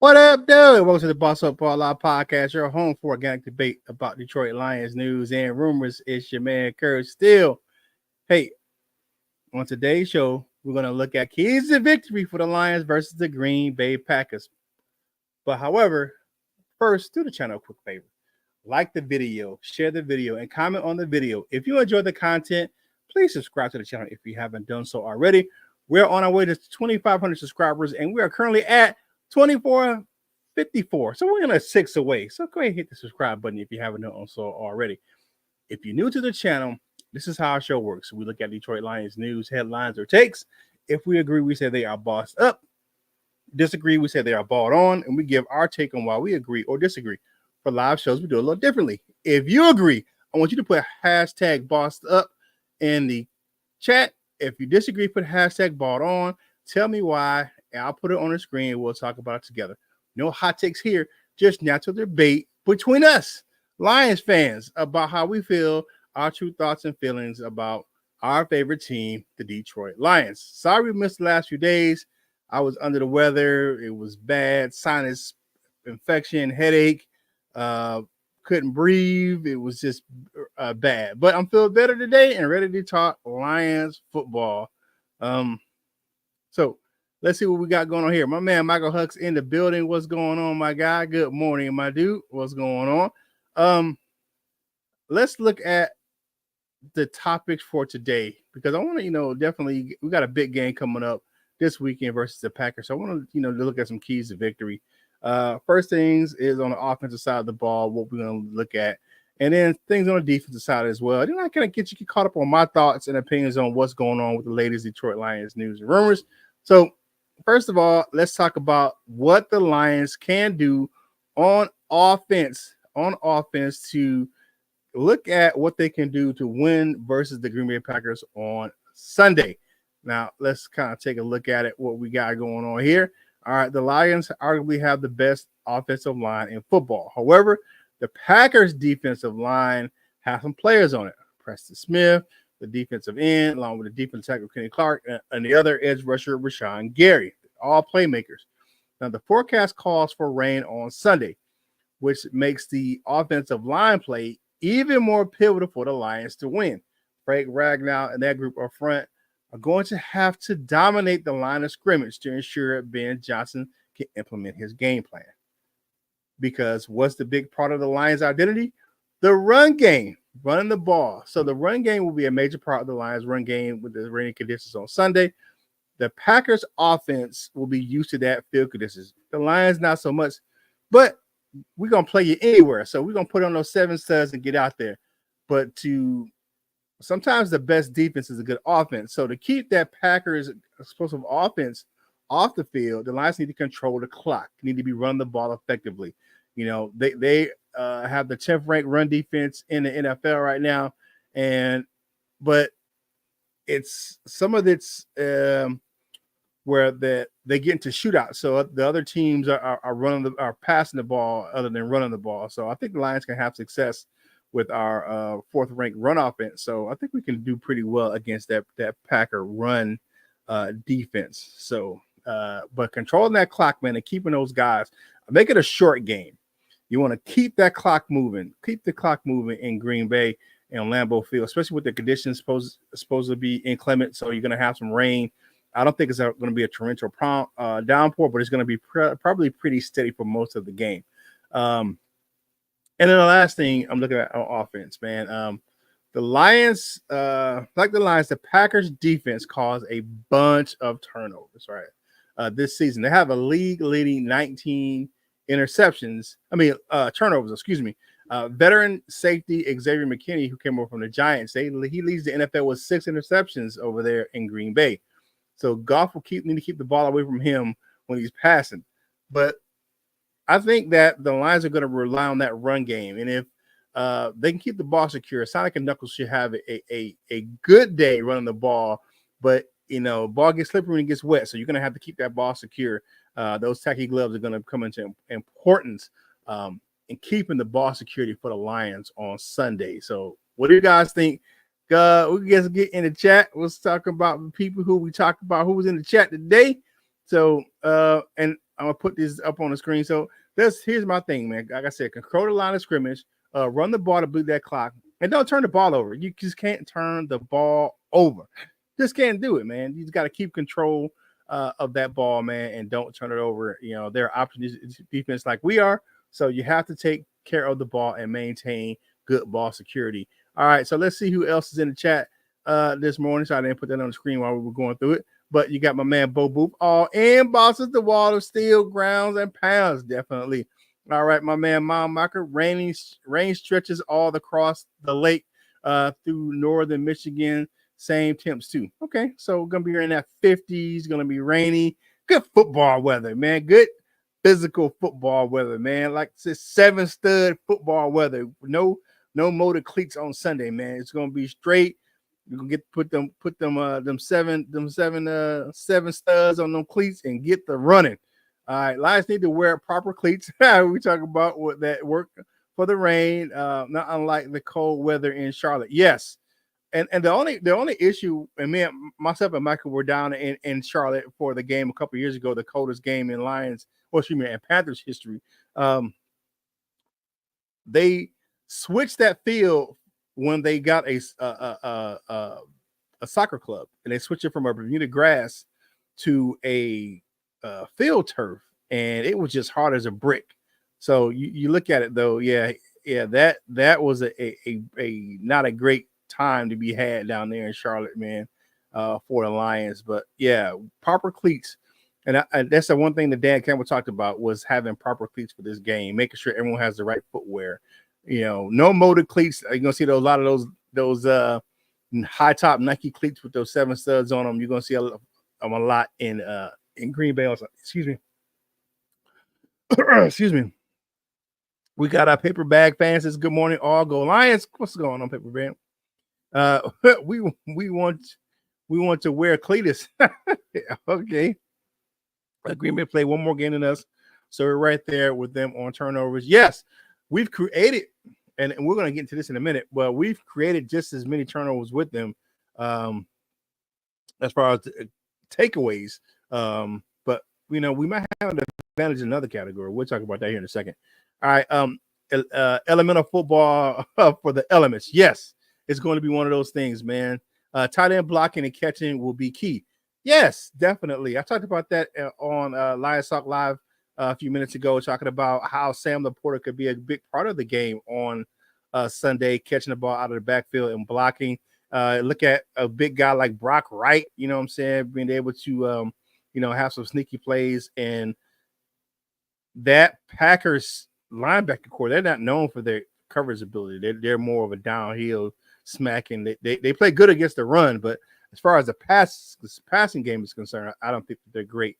What up, dude? Welcome to the Boss Up Ball Live podcast, your home for organic debate about Detroit Lions news and rumors. It's your man, Kurt Steele. Hey, on today's show, we're going to look at keys to victory for the Lions versus the Green Bay Packers. But however, first, do the channel a quick favor. Like the video, share the video, and comment on the video. If you enjoy the content, please subscribe to the channel if you haven't done so already. We're on our way to 2,500 subscribers, and we are currently at 2454. So we're gonna 6 away. So go ahead and hit the subscribe button if you haven't done so already. If you're new to the channel, this is how our show works. We look at Detroit Lions news, headlines, or takes. If we agree, we say they are bossed up. Disagree, we say they are balled on, and we give our take on why we agree or disagree. For live shows, we do it a little differently. If you agree, I want you to put hashtag bossed up in the chat. If you disagree, put hashtag balled on. Tell me why, and I'll put it on the screen and we'll talk about it together. No hot takes here, just natural debate between us, Lions fans, about how we feel, our true thoughts and feelings about our favorite team, the Detroit Lions. Sorry we missed the last few days. I was under the weather. It was bad. Sinus infection, headache. Couldn't breathe. It was just bad. But I'm feeling better today and ready to talk Lions football. So let's see what we got going on here. My man Michael Huck's in the building. What's going on, my guy? Good morning, my dude. What's going on? Let's look at the topics for today because I want to, definitely we got a big game coming up this weekend versus the Packers. So I want to, to look at some keys to victory. First things is on the offensive side of the ball, what we're going to look at, and then things on the defensive side as well. Then I kind of get you caught up on my thoughts and opinions on what's going on with the latest Detroit Lions news and rumors. So first of all, let's talk about what the Lions can do on offense to look at what they can do to win versus the Green Bay Packers on Sunday. Now, let's kind of take a look at it, what we got going on here. All right, the Lions arguably have the best offensive line in football. However, the Packers' defensive line has some players on it. Preston Smith, the defensive end, along with the defensive tackle Kenny Clark, and the other edge rusher Rashawn Gary, all playmakers. Now, the forecast calls for rain on Sunday, which makes the offensive line play even more pivotal for the Lions to win. Frank Ragnow and that group up front are going to have to dominate the line of scrimmage to ensure Ben Johnson can implement his game plan. Because what's the big part of the Lions' identity? The run game, running the ball. So the run game will be a major part of the Lions' run game with the rainy conditions on Sunday. The Packers' offense will be used to that field conditions. The Lions, not so much, but we're going to play you anywhere. So we're going to put on those 7 studs and get out there. But sometimes the best defense is a good offense. So to keep that Packers explosive offense off the field, the Lions need to control the clock. Need to be running the ball effectively. They have the 10th ranked run defense in the NFL right now, but it's some of it's where they get into shootouts. So the other teams are passing the ball other than running the ball. So I think the Lions can have success with our 4th ranked run offense. So I think we can do pretty well against that Packer run defense. So, but controlling that clock, man, and keeping those guys, make it a short game. You want to keep that clock moving, keep the clock moving in Green Bay and Lambeau Field, especially with the conditions supposed to be inclement. So you're going to have some rain. I don't think it's going to be a torrential downpour, but it's going to be probably pretty steady for most of the game. And then the last thing I'm looking at on offense, man, the Lions, the Packers defense caused a bunch of turnovers, right? This season, they have a league-leading 19 turnovers, excuse me. Veteran safety Xavier McKinney, who came over from the Giants, he leads the NFL with 6 interceptions over there in Green Bay. So Goff will need to keep the ball away from him when he's passing. But I think that the Lions are going to rely on that run game. And if they can keep the ball secure, Sonic and Knuckles should have a good day running the ball. But, ball gets slippery when it gets wet. So you're going to have to keep that ball secure. Those tacky gloves are going to come into importance in keeping the ball security for the Lions on Sunday. So what do you guys think? We can get in the chat. Let's talk about the people who we talked about, who was in the chat today. So, and I'm gonna put this up on the screen. So here's my thing, man. Like I said, control the line of scrimmage, run the ball to beat that clock, and don't turn the ball over. You just can't turn the ball over. Just can't do it, man. You just got to keep control of that ball, man, and don't turn it over. You know, there are options defense like we are, so you have to take care of the ball and maintain good ball security. All right, so let's see who else is in the chat this morning. So I didn't put that on the screen while we were going through it. But you got my man Bo Boop all inboxes the wall of steel, grounds, and pounds. Definitely. All right, my man Mom Mocker. Rain stretches all across the lake through northern Michigan. Same temps too. Okay, so gonna be in that 50s. Gonna be rainy. Good football weather, man. Good physical football weather, man. Like it's 7-stud football weather. No motor cleats on Sunday, man. It's gonna be straight. You can put them seven studs on them cleats and get the running. All right, Lions need to wear proper cleats. We talk about what that work for the rain, not unlike the cold weather in Charlotte. Yes, and the only issue, and myself and Michael were down in Charlotte for the game a couple years ago, the coldest game in Lions, in Panthers history. They switched that field when they got a soccer club, and they switched it from a Bermuda grass to a field turf, and it was just hard as a brick. So you look at it though, that was a not a great time to be had down there in Charlotte, man, for the Lions. But yeah, proper cleats. And that's the one thing that Dan Campbell talked about was having proper cleats for this game, making sure everyone has the right footwear. You know, no motor cleats. You're gonna see a lot of those high top Nike cleats with those 7 studs on them. You're gonna see a lot in Green Bay. Also. Excuse me. Excuse me. We got our paper bag fans. Says good morning, all go Lions. What's going on, paper bag? We want to wear Cletus. Okay. Green Bay play one more game than us, so we're right there with them on turnovers. Yes, we've created, and we're going to get into this in a minute, but we've created just as many turnovers with them as far as takeaways. But we might have an advantage in another category. We'll talk about that here in a second. All right, elemental football for the elements. Yes, it's going to be one of those things, man. Tight end blocking and catching will be key. Yes, definitely. I talked about that on Lions Talk Live a few minutes ago, talking about how Sam Laporta could be a big part of the game on Sunday, catching the ball out of the backfield and blocking. Look at a big guy like Brock Wright, you know what I'm saying, being able to, have some sneaky plays. And that Packers linebacker core, they're not known for their coverage ability. They're more of a downhill smacking. They play good against the run, but as far as the passing game is concerned, I don't think that they're great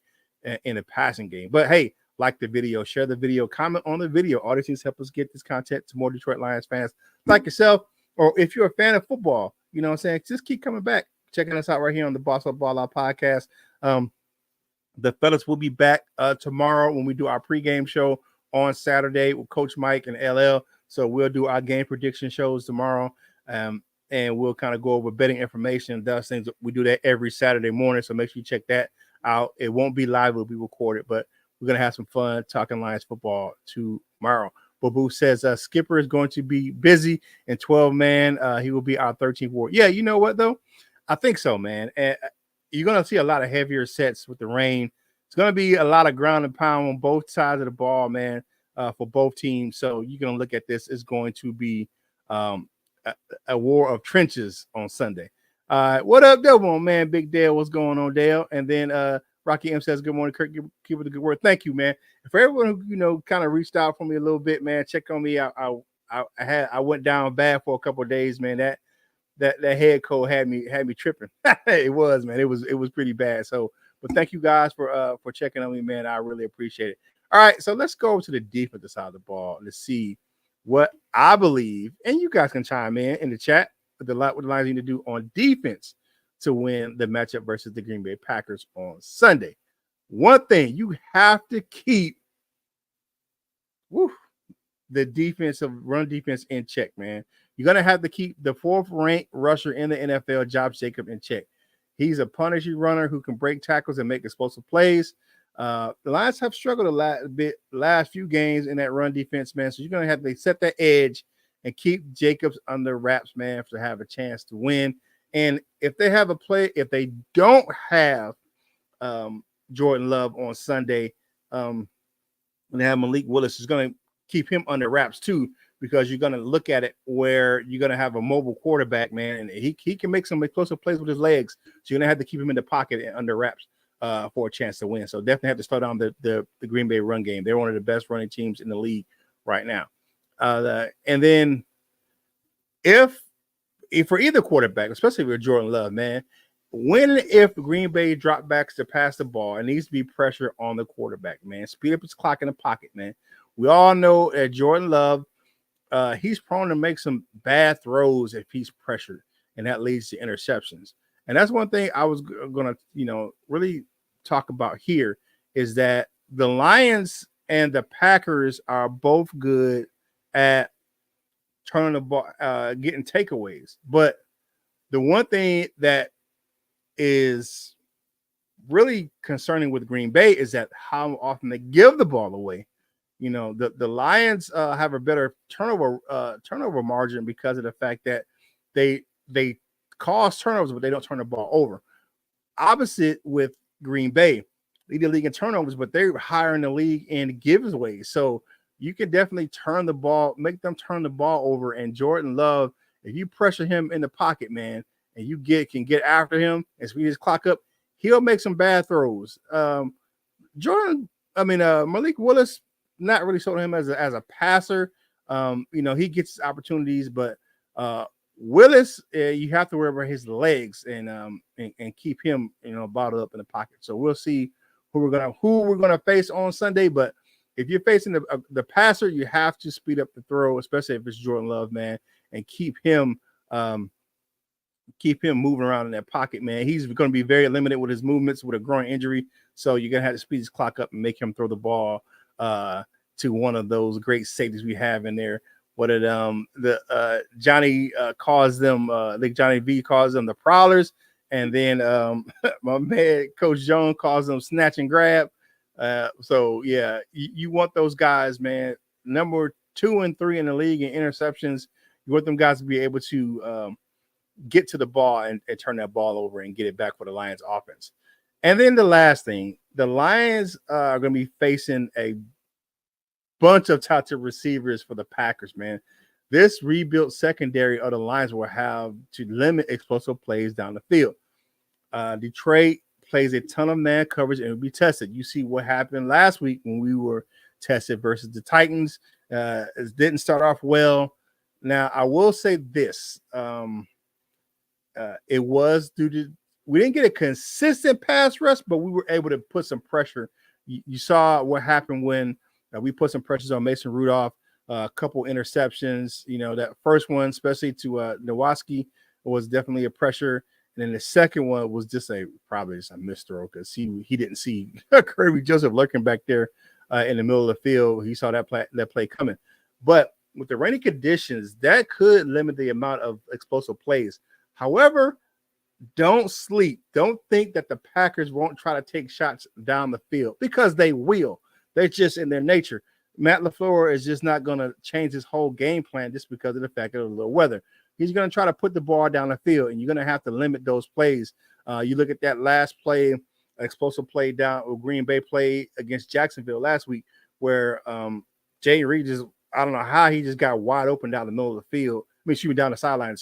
in the passing game. But hey, like the video, share the video, comment on the video. All this help us get this content to more Detroit Lions fans like yourself. Or if you're a fan of football, you know what I'm saying, just keep coming back, checking us out right here on the Boss Up Ball Out podcast. The fellas will be back tomorrow when we do our pregame show on Saturday with Coach Mike and LL. So we'll do our game prediction shows tomorrow. And we'll kind of go over betting information. Those things, we do that every Saturday morning. So make sure you check that out. It won't be live, it'll be recorded, but we're going to have some fun talking Lions football tomorrow. Babu says Skipper is going to be busy in 12-man. He will be our 13th ward. Yeah, you know what, though? I think so, man. And you're going to see a lot of heavier sets with the rain. It's going to be a lot of ground and pound on both sides of the ball, man, for both teams. So you're going to look at this. It's going to be a war of trenches on Sunday. What up, Dale? Man, Big Dale, what's going on, Dale? And then Rocky M says, good morning, Kirk. Keep it a good word. Thank you, man. And for everyone who kind of reached out for me a little bit, man, check on me. I went down bad for a couple of days, man. That head cold had me tripping. It was, man. It was pretty bad. So, but thank you guys for checking on me, man. I really appreciate it. All right, so let's go to the defensive side of the ball to see what I believe, and you guys can chime in the chat with what the Lions need to do on defense to win the matchup versus the Green Bay Packers on Sunday. One thing you have to keep the defensive run defense in check, man. You're going to have to keep the 4th-ranked rusher in the NFL, Josh Jacobs, in check. He's a punishy runner who can break tackles and make explosive plays. The Lions have struggled a bit last few games in that run defense, man. So you're gonna have to set that edge and keep Jacobs under wraps, man, to have a chance to win. And if they don't have Jordan Love on Sunday, and they have Malik Willis, is going to keep him under wraps too, because you're going to look at it where you're going to have a mobile quarterback, man, and he can make some explosive plays with his legs. So you're going to have to keep him in the pocket and under wraps for a chance to win. So definitely have to slow down the Green Bay run game. They're one of the best running teams in the league right now. And then if for either quarterback, especially with Jordan Love, man, if Green Bay drop backs to pass the ball, it needs to be pressure on the quarterback, man. Speed up his clock in the pocket, man. We all know that Jordan Love, he's prone to make some bad throws if he's pressured, and that leads to interceptions. And that's one thing I was going to, really talk about here, is that the Lions and the Packers are both good at turning the ball, getting takeaways. But the one thing that is really concerning with Green Bay is that how often they give the ball away. The Lions have a better turnover margin because of the fact that they cause turnovers, but they don't turn the ball over. Opposite with Green Bay, lead the league in turnovers, but they're higher in the league in giveaways. So you can definitely make them turn the ball over. And Jordan Love, if you pressure him in the pocket, man, and you can get after him and speed his clock up, he'll make some bad throws. Malik Willis, not really showing him as a passer. He gets opportunities, but Willis, you have to worry about his legs and keep him, bottled up in the pocket. So we'll see who we're gonna face on Sunday. But if you're facing the passer, you have to speed up the throw, especially if it's Jordan Love, man, and keep him moving around in that pocket, man. He's going to be very limited with his movements with a groin injury. So you're going to have to speed his clock up and make him throw the ball to one of those great safeties we have in there. What did Johnny calls them? I think Johnny V calls them the prowlers. And then my man, Coach Jones, calls them snatch and grab. So, yeah, you want those guys, man. Number 2 and 3 in the league in interceptions. You want them guys to be able to get to the ball and turn that ball over and get it back for the Lions offense. And then the last thing, the Lions are going to be facing a bunch of talented receivers for the Packers, man. This rebuilt secondary of the Lions will have to limit explosive plays down the field. Detroit plays a ton of man coverage and will be tested. You see what happened last week when we were tested versus the Titans. It didn't start off well. Now, I will say this. It was due to we didn't get a consistent pass rush, but we were able to put some pressure. You saw what happened when we put some pressures on Mason Rudolph, a couple interceptions. That first one, especially to Nowatzki, was definitely a pressure. And then the second one was probably just a misthrow because he didn't see Kirby Joseph lurking back there in the middle of the field. He saw that play coming. But with the rainy conditions, that could limit the amount of explosive plays. However, don't sleep. Don't think that the Packers won't try to take shots down the field, because they will. They're just in their nature. Matt LaFleur is just not going to change his whole game plan just because of the fact of the weather. He's going to try to put the ball down the field, and you're going to have to limit those plays. You look at that last play, explosive play down or Green Bay play against Jacksonville last week, where Jay Reed I don't know how he just got wide open down the middle of the field. Down the sideline,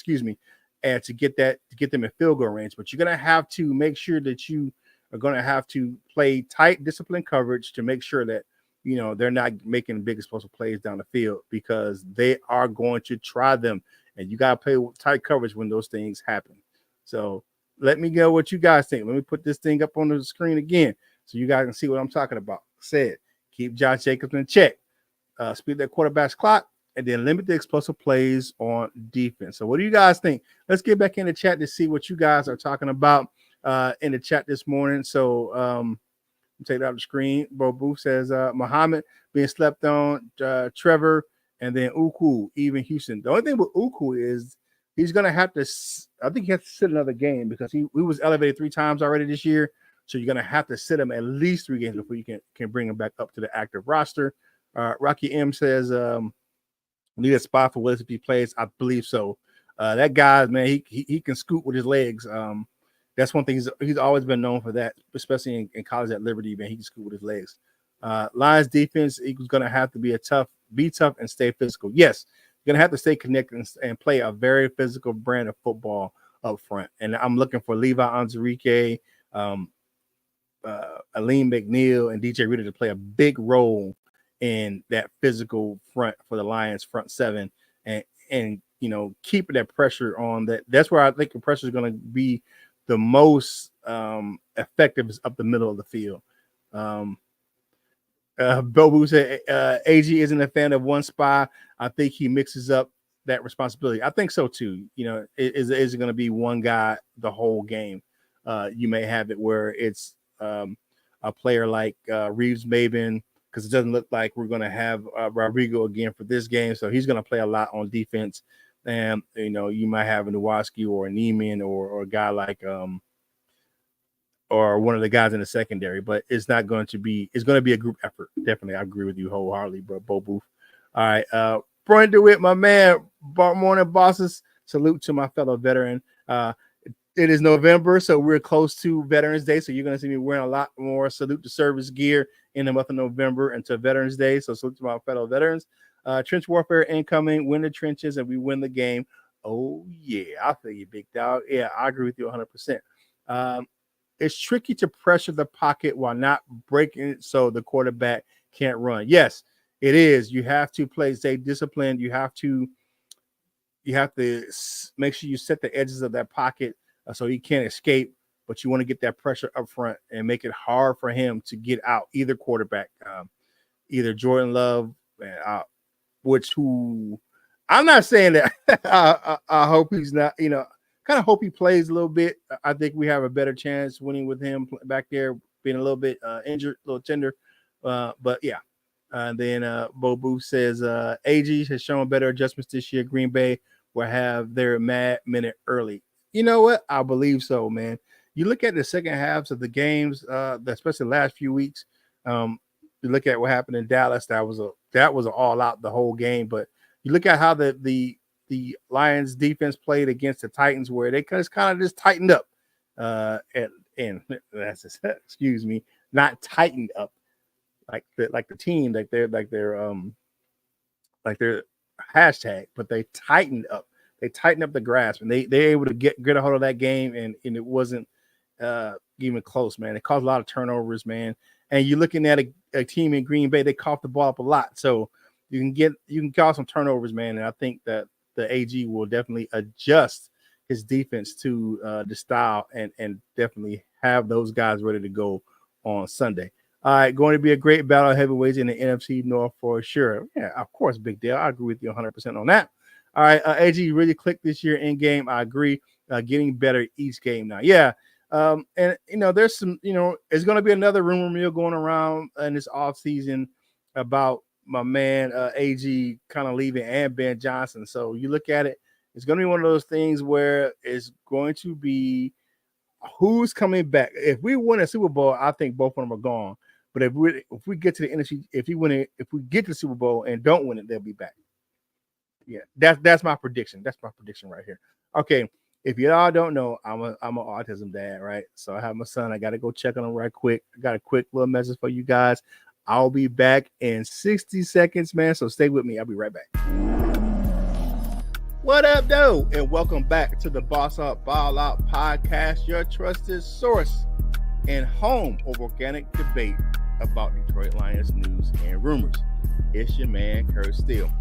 and to get them in field goal range. But you're going to have to make sure that you are going to have to play tight, disciplined coverage to make sure that, they're not making big explosive plays down the field, because they are going to try them. And you got to play with tight coverage when those things happen. So let me know what you guys think. Let me put this thing up on the screen again so you guys can see what I'm talking about. Said, keep Josh Jacobs in check. Speed that quarterback's clock, and then limit the explosive plays on defense. So what do you guys think? Let's get back in the chat to see what you guys are talking about in the chat this morning. So take it out of the screen. Bo Booth says Muhammad being slept on, Trevor, and then Uku, even Houston. The only thing with Uku is he's going to have to – I think he has to sit another game because he was elevated 3 times already this year. So you're going to have to sit him at least 3 games before you can bring him back up to the active roster. Rocky M says, need a spot for Willis if he plays. I believe so. That guy, man, he can scoot with his legs. That's one thing he's always been known for that, especially in college at Liberty, man. He can scoot with his legs. Lions defense equals going to have to be tough and stay physical. Yes, you're going to have to stay connected and play a very physical brand of football up front. And I'm looking for Levi Onwuzurike, Aleem McNeil, and DJ Reader to play a big role in that physical front for the Lions front seven, and keeping that pressure on that. That's where I think the pressure is going to be the most effective, is up the middle of the field. Bobu said AG isn't a fan of one spy. I think he mixes up that responsibility. I think so too. Is it going to be one guy the whole game? You may have it where it's a player like Reeves Maben, because it doesn't look like we're going to have Rodrigo again for this game. So he's going to play a lot on defense. And, you might have a Nowosky or a Neiman or a guy like or one of the guys in the secondary. But it's going to be a group effort. Definitely. I agree with you wholeheartedly, but Bo Booth. All right. Brian DeWitt, my man. Morning, bosses. Salute to my fellow veteran. It is November, so we're close to Veterans Day. So you're going to see me wearing a lot more salute to service gear in the month of November until Veterans Day. So salute to my fellow veterans. Trench warfare incoming. Win the trenches and we win the game. Oh, yeah. I feel you, big dog. Yeah, I agree with you 100%. It's tricky to pressure the pocket while not breaking it so the quarterback can't run. Yes, it is. You have to stay disciplined. You have to make sure you set the edges of that pocket so he can't escape, but you want to get that pressure up front and make it hard for him to get out, either quarterback, either Jordan Love, who I'm not saying that I hope he's not, kind of hope he plays a little bit. I think we have a better chance winning with him back there, being a little bit injured, a little tender. But yeah. And then Bo Booth says AG has shown better adjustments this year. Green Bay will have their mad minute early. You know what? I believe so, man. You look at the second halves of the games, especially the last few weeks. You look at what happened in Dallas. That was an all out the whole game. But you look at how the Lions defense played against the Titans, where they kind of just tightened up, and that's excuse me, not tightened up like the team, like their hashtag, but they tightened up. They tightened up the grasp, and they're able to get a hold of that game, and it wasn't even close, man. It caused a lot of turnovers, man. And you're looking at a team in Green Bay, they coughed the ball up a lot, so you can cause some turnovers, man. And I think that the AG will definitely adjust his defense to the style and definitely have those guys ready to go on Sunday. All right, going to be a great battle of heavyweights in the NFC North for sure. Yeah, of course, Big Dale. I agree with you 100% on that. All right, AG really clicked this year in game. I agree. Getting better each game now. Yeah. And there's some, it's going to be another rumor mill going around in this offseason about my man AG kind of leaving and Ben Johnson. So you look at it, it's going to be one of those things where it's going to be who's coming back. If we win a Super Bowl, I think both of them are gone. But if we get to the NFC, if we get to the Super Bowl and don't win it, they'll be back. Yeah, that's my prediction. That's my prediction right here. Okay, if y'all don't know, I'm an autism dad, right? So I have my son. I got to go check on him right quick. I got a quick little message for you guys. I'll be back in 60 seconds, man. So stay with me. I'll be right back. What up, though? And welcome back to the Boss Up Ball Out podcast, your trusted source and home of organic debate about Detroit Lions news and rumors. It's your man, Kurt Steele.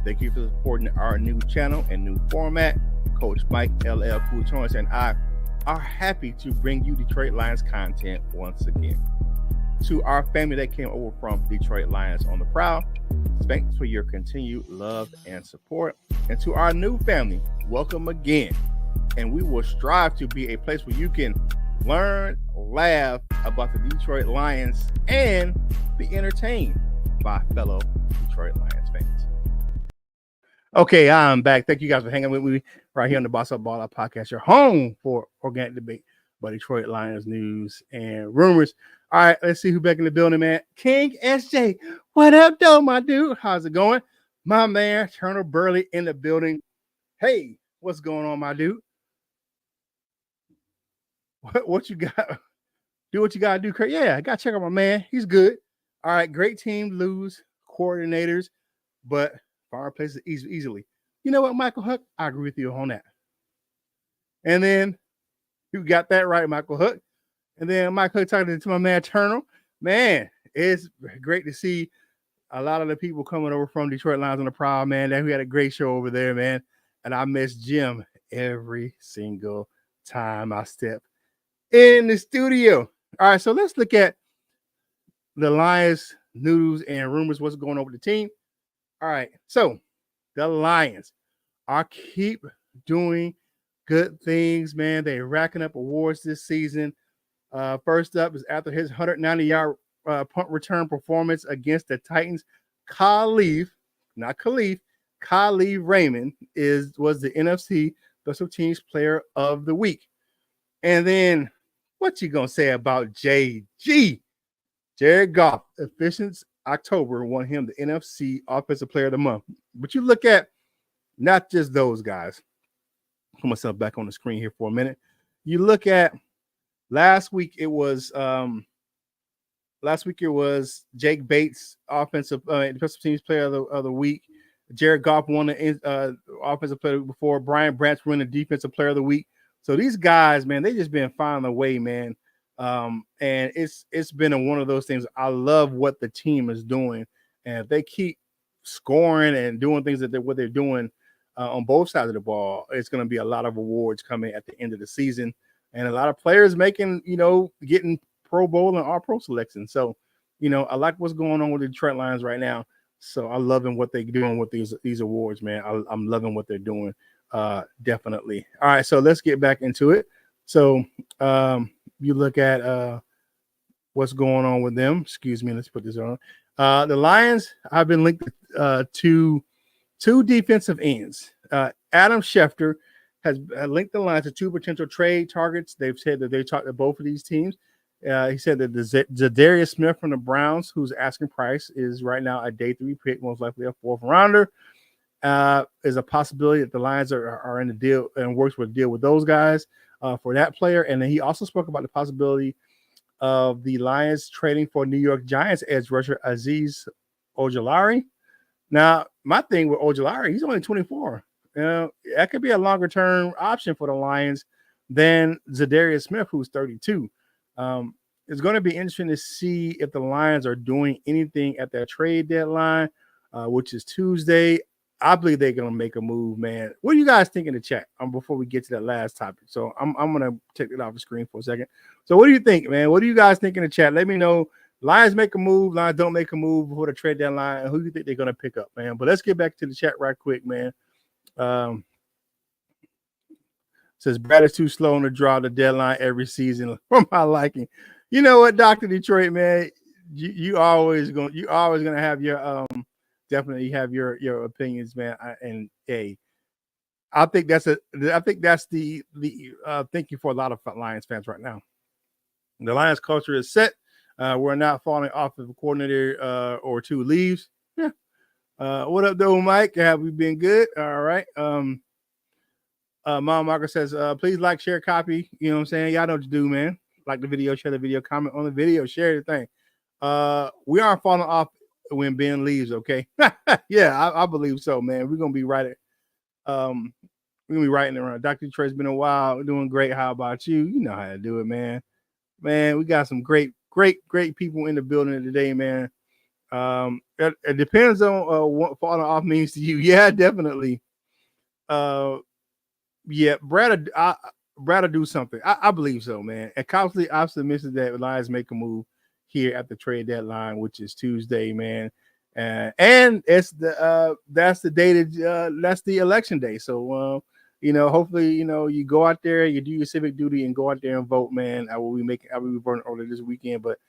Thank you for supporting our new channel and new format. Coach Mike LL Coutons and I are happy to bring you Detroit Lions content once again. To our family that came over from Detroit Lions on the Prowl, thanks for your continued love and support. And to our new family, welcome again. And we will strive to be a place where you can learn, laugh about the Detroit Lions, and be entertained by fellow Detroit Lions fans. Okay, I'm back. Thank you guys for hanging with me right here on the Boss Up Ball Out podcast, your home for organic debate but Detroit Lions news and rumors. All right, let's see who back in the building, man. King SJ, what up, though, my dude? How's it going? My man, Turner Burley in the building. Hey, what's going on, my dude? What you got? Do what you got to do. Yeah, I got to check out my man. He's good. All right, great team, lose coordinators, but fireplaces easily. You know what, Michael Huck? I agree with you on that. And then you got that right, Michael Huck. And then Michael Huck talking to my man Turner. Man, it's great to see a lot of the people coming over from Detroit Lions on the Proud, man. That we had a great show over there, man. And I miss Jim every single time I step in the studio. All right, so let's look at the Lions news and rumors. What's going on with the team? All right, so the Lions are keep doing good things, man. They're racking up awards this season. First up is after his 190-yard punt return performance against the Titans, Khalif Raymond was the NFC Special Teams Player of the Week. And then what you gonna say about JG? Jared Goff, efficient October, won him the NFC Offensive Player of the Month. But you look at not just those guys. Put myself back on the screen here for a minute. You look at last week. It was Jake Bates, defensive teams player of the week. Jared Goff won the offensive player before. Brian Branch won the defensive player of the week. So these guys, man, they just been finding a way, man. And it's been one of those things. I love what the team is doing, and if they keep scoring and doing things what they're doing on both sides of the ball, it's going to be a lot of awards coming at the end of the season, and a lot of players getting Pro Bowl and All-Pro selection. So, I like what's going on with the Detroit Lions right now. So I'm loving what they're doing with these awards, man. I'm loving what they're doing, definitely. All right, so let's get back into it. So you look at what's going on with them. Excuse me. Let's put this on. The Lions have been linked to two defensive ends. Adam Schefter has linked the Lions to two potential trade targets. They've said that they talked to both of these teams. He said that Zadarius Smith from the Browns, whose asking price is right now a day 3 pick, most likely a 4th rounder, is a possibility that the Lions are in the deal and works with a deal with those guys for that player. And then he also spoke about the possibility of the Lions trading for New York Giants edge rusher Azeez Ojulari. Now, my thing with Ojulari, he's only 24. That could be a longer term option for the Lions than Zadarius Smith, who's 32. It's going to be interesting to see if the Lions are doing anything at that trade deadline, which is Tuesday. I believe they're going to make a move, man. What do you guys think in the chat before we get to that last topic? So I'm going to take it off the screen for a second. So what do you think, man? What do you guys think in the chat? Let me know. Lions make a move. Lions don't make a move before the trade deadline. And who do you think they're going to pick up, man? But let's get back to the chat right quick, man. Says Brad is too slow on the draw the deadline every season for my liking. You know what, Dr. Detroit, man? You always gonna have your definitely have your opinions, man. I think that's the thinking for a lot of Lions fans right now. The Lions culture is set. We're not falling off if a coordinator or two leaves. Yeah. What up, though, Mike? Have we been good? All right. Mom Marco says, please like, share, copy. You know what I'm saying? Y'all know what to do, man. Like the video, share the video, comment on the video, share the thing. We aren't falling off when Ben leaves, okay? Yeah, I believe so, man. We're gonna be right. We're gonna be right in around. Dr. Detroit's been a while, doing great. How about you? You know how to do it, man. Man, we got some great people in the building today, man. It depends on what falling off means to you. Yeah, definitely. Yeah, Brad will do something. I believe so, man. And constantly optimistic that Lions make a move here at the trade deadline, which is Tuesday, man. And it's that's the day that's the election day. So hopefully, you go out there, you do your civic duty and go out there and vote, man. I will be voting early this weekend, but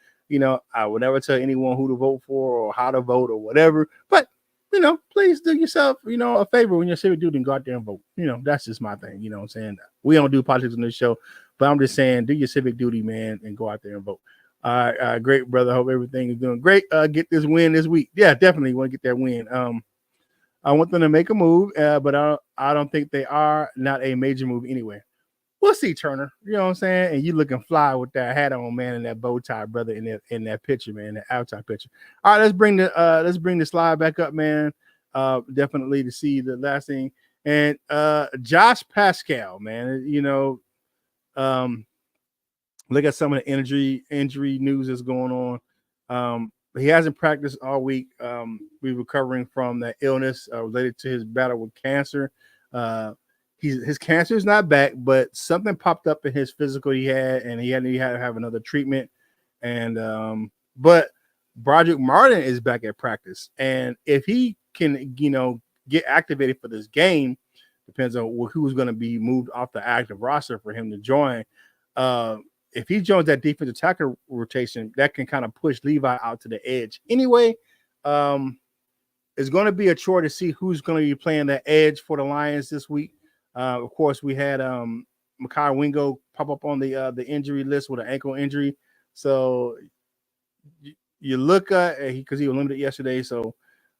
I will never tell anyone who to vote for or how to vote or whatever. But please do yourself, a favor when you're civic duty and go out there and vote. That's just my thing. You know what I'm saying? We don't do politics on this show, But I'm just saying, do your civic duty, man, and go out there and vote. All right, great, brother. Hope everything is doing great. Get this win this week. Yeah, definitely want to get that win. I want them to make a move, but I don't think they are. Not a major move anyway. We'll see, Turner. You know what I'm saying? And you looking fly with that hat on, man, and that bow tie, brother, in that picture, man, that outside picture. All right, let's bring the slide back up, man. Definitely to see the last thing. And Josh Pascal, man, you know, look at some of the injury news that's going on. He hasn't practiced all week. We're recovering from that illness related to his battle with cancer. His cancer is not back, but something popped up in his physical he had, and he had to have another treatment. And but Broderick Martin is back at practice, and if he can, you know, get activated for this game, depends on who's going to be moved off the active roster for him to join. If he joins that defensive tackle rotation, that can kind of push Levi out to the edge. Anyway, it's going to be a chore to see who's going to be playing that edge for the Lions this week. Of course, we had Mekhi Wingo pop up on the injury list with an ankle injury. So you look at because he was limited yesterday. So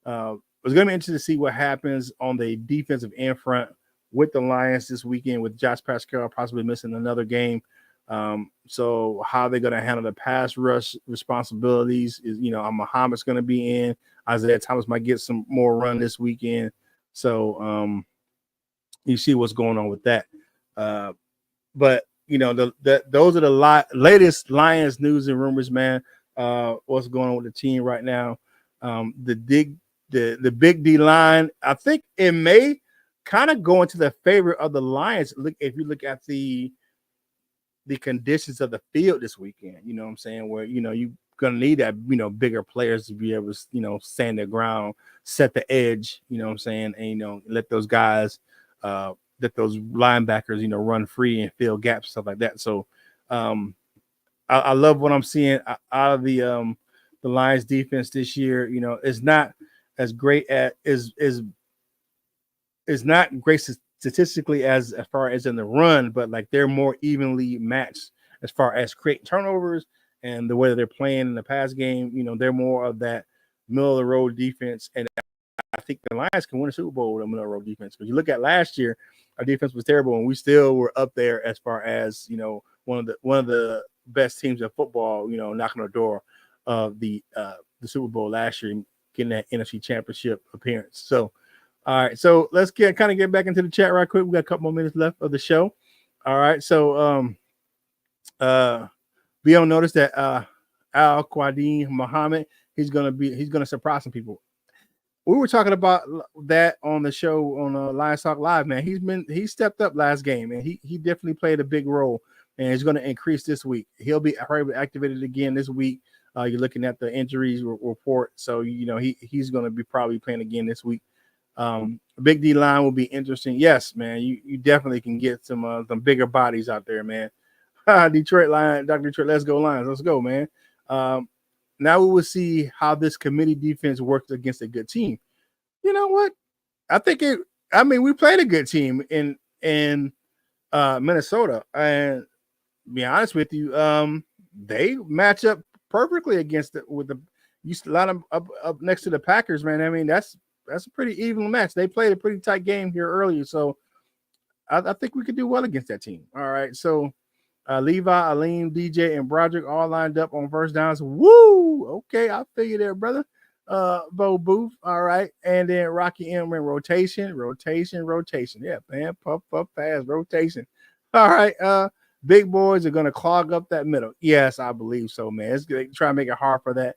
it's going to be interesting to see what happens on the defensive end front with the Lions this weekend, with Josh Pascal possibly missing another game. So how they're going to handle the pass rush responsibilities is, you know, Muhammad's going to be in. Isaiah Thomas might get some more run this weekend. So you see what's going on with that. But you know, those are the latest Lions news and rumors, man. What's going on with the team right now? The big D line, I think it may kind of go into the favor of the Lions. If you look at the conditions of the field this weekend, you know what I'm saying, where, you know, you're going to need that, you know, bigger players to be able to, you know, stand their ground, set the edge, you know what I'm saying, and, you know, let those guys, let those linebackers, you know, run free and fill gaps, stuff like that. So I love what I'm seeing out of the Lions defense this year. You know, it's not as great is not great statistically as far as in the run, but like they're more evenly matched as far as creating turnovers and the way that they're playing in the pass game. You know, they're more of that middle of the road defense, and I think the Lions can win a Super Bowl with a middle of the road defense. Because you look at last year, our defense was terrible, and we still were up there as far as, you know, one of the best teams in football. You know, knocking on the door of the Super Bowl last year, and getting that NFC Championship appearance. So. All right, so let's get back into the chat right quick. We got a couple more minutes left of the show. All right, so be on notice that Al Quadin Muhammad, he's gonna surprise some people. We were talking about that on the show on Lions Talk Live, man. He stepped up last game, and he definitely played a big role, and he's going to increase this week. He'll be activated again this week. You're looking at the injuries report, so you know he's going to be probably playing again this week. Big D line will be interesting. Yes, man, you definitely can get some bigger bodies out there, man. Detroit Lions, Dr. Detroit, let's go Lions, let's go, man. Now we will see how this committee defense works against a good team. You know what? We played a good team in Minnesota, and to be honest with you, they match up perfectly against it with you line them up next to the Packers, man. I mean, that's a pretty even match. They played a pretty tight game here earlier, so I think we could do well against that team. All right, so Levi, Aleem, DJ, and Broderick all lined up on first downs. Woo! Okay, I feel you there, brother. Bo Booth, all right, and then Rocky M in rotation. Yeah, man, puff, pass, rotation. All right, big boys are gonna clog up that middle. Yes, I believe so, man. It's gonna try to make it hard for that.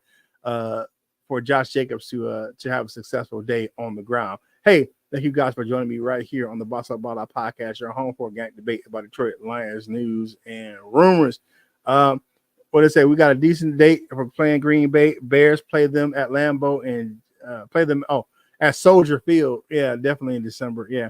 For Josh Jacobs to have a successful day on the ground. Hey, thank you guys for joining me right here on the Boss Up Ball Out podcast, your home for organic debate about Detroit Lions news and rumors. What I say, we got a decent date for playing Green Bay. Bears play them at Lambeau and play them at Soldier Field. Yeah, definitely in December. Yeah.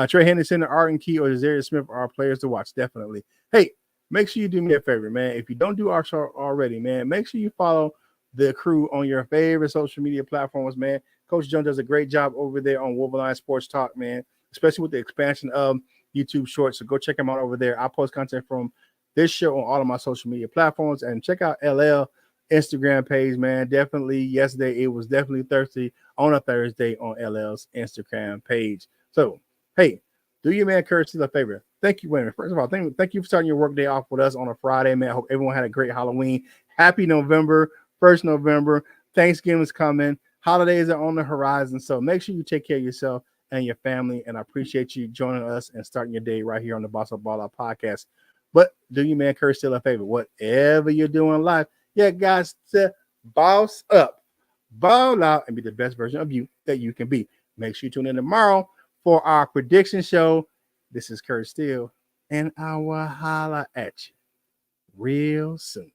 Trey Henderson, Arden Key, or Zarius Smith are players to watch, definitely. Hey, make sure you do me a favor, man. If you don't do our show already, man, make sure you follow the crew on your favorite social media platforms, man. Coach Jones does a great job over there on Wolverine Sports Talk, man, especially with the expansion of YouTube Shorts. So go check him out over there. I post content from this show on all of my social media platforms, and check out LL Instagram page, man. Definitely yesterday, it was definitely thirsty on a Thursday on LL's Instagram page. So, hey, do your man Kurt Steele a favor. Thank you, women. First of all, thank you for starting your workday off with us on a Friday, man. I hope everyone had a great Halloween. Happy November, 1st November. Thanksgiving's coming. Holidays are on the horizon. So make sure you take care of yourself and your family. And I appreciate you joining us and starting your day right here on the Boss Up Ball Out podcast. But do your man Kurt Steele a favor. Whatever you're doing in life, you guys to boss up, ball out, and be the best version of you that you can be. Make sure you tune in tomorrow for our prediction show. This is Kurt Steele, and I will holla at you real soon.